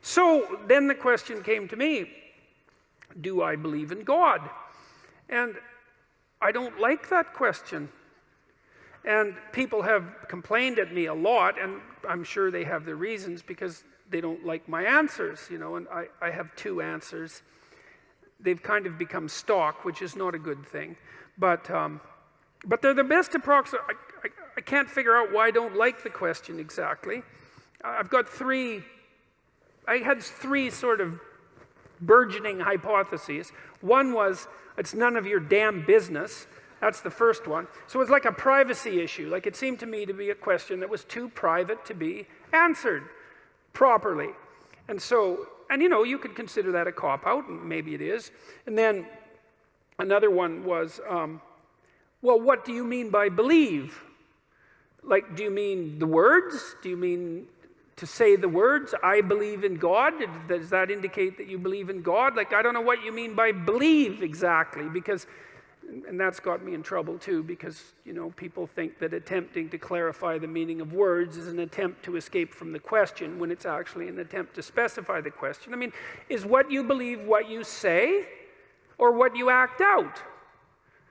So then the question came to me, do I believe in God? And I don't like that question. And people have complained at me a lot, and I'm sure they have their reasons because they don't like my answers, you know, and I have two answers. They've kind of become stock, which is not a good thing. But they're the best approximate. I can't figure out why I don't like the question exactly. I had three sort of burgeoning hypotheses. One was, it's none of your damn business. That's the first one. So it's like a privacy issue. Like, it seemed to me to be a question that was too private to be answered properly. And so, and you know, you could consider that a cop-out, and maybe it is. And then another one was, well, what do you mean by believe? Like, do you mean the words? Do you mean to say the words, I believe in God? Does that indicate that you believe in God? Like, I don't know what you mean by believe exactly, because, and that's got me in trouble too, because, you know, people think that attempting to clarify the meaning of words is an attempt to escape from the question when it's actually an attempt to specify the question. I mean, is what you believe what you say or what you act out?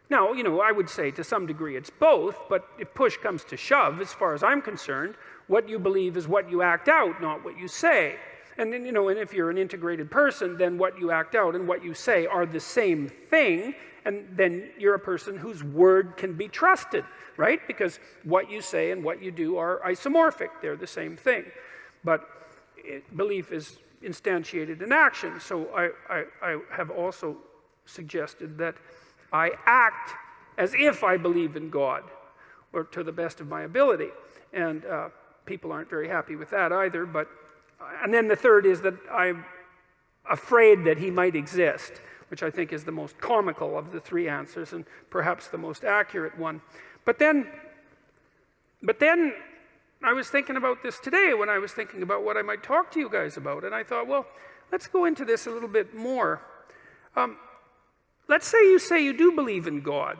Now, you know, I would say to some degree it's both, but if push comes to shove, as far as I'm concerned, what you believe is what you act out, not what you say. And then, you know, and if you're an integrated person, then what you act out and what you say are the same thing, and then you're a person whose word can be trusted, right? Because what you say and what you do are isomorphic. They're the same thing. But belief is instantiated in action. So I have also suggested that I act as if I believe in God, or to the best of my ability. And people aren't very happy with that either. But, and then the third is that I'm afraid that he might exist, which I think is the most comical of the three answers and perhaps the most accurate one. But then I was thinking about this today when I was thinking about what I might talk to you guys about. And I thought, well, let's go into this a little bit more. Let's say you do believe in God.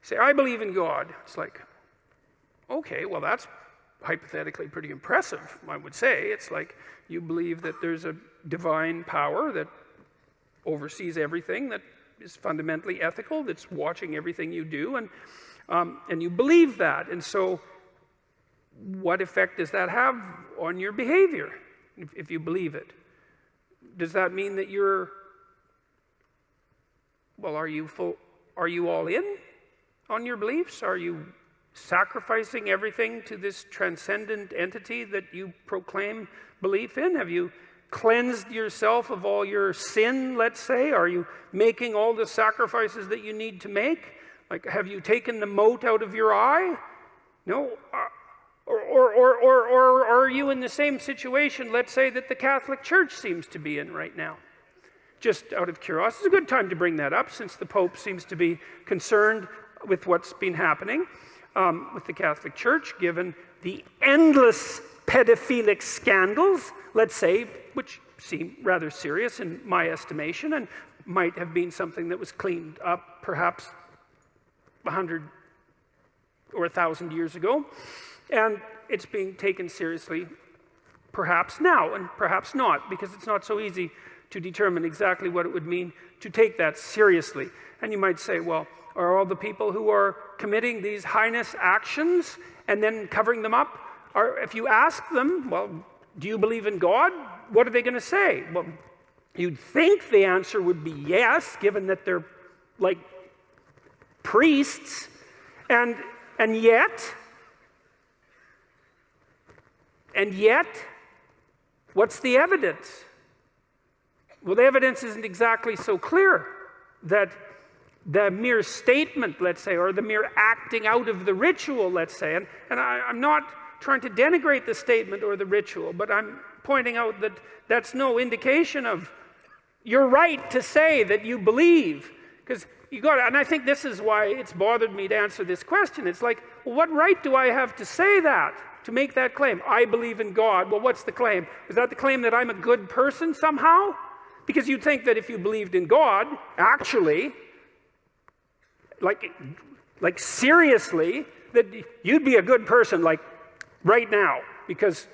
Say, I believe in God. It's like, okay, well, that's hypothetically pretty impressive, I would say. It's like you believe that there's a divine power that oversees everything, that is fundamentally ethical, that's watching everything you do, and you believe that. And so what effect does that have on your behavior if you believe it? Does that mean that you're, well, are you all in on your beliefs? Are you sacrificing everything to this transcendent entity that you proclaim belief in? Have you cleansed yourself of all your sin, let's say? Are you making all the sacrifices that you need to make? Like, have you taken the mote out of your eye? No. Or are you in the same situation, let's say, that the Catholic Church seems to be in right now? Just out of curiosity, it's a good time to bring that up, since the Pope seems to be concerned with what's been happening with the Catholic Church, given the endless pedophilic scandals, let's say, which seem rather serious in my estimation, and might have been something that was cleaned up perhaps 100 or 1,000 years ago. And it's being taken seriously perhaps now, and perhaps not, because it's not so easy to determine exactly what it would mean to take that seriously. And you might say, well, are all the people who are committing these heinous actions and then covering them up, if you ask them, well, do you believe in God? What are they going to say? Well, you'd think the answer would be yes, given that they're like priests, and yet, what's the evidence? Well, the evidence isn't exactly so clear that the mere statement, let's say, or the mere acting out of the ritual, let's say, and I'm not trying to denigrate the statement or the ritual, but I'm pointing out that that's no indication of you're right to say that you believe, because you got to, and I think this is why it's bothered me to answer this question. It's like, well, what right do I have to say that, to make that claim? I believe in God. Well, what's the claim? Is that the claim that I'm a good person somehow? Because you'd think that if you believed in God, actually, like seriously, that you'd be a good person, like right now, because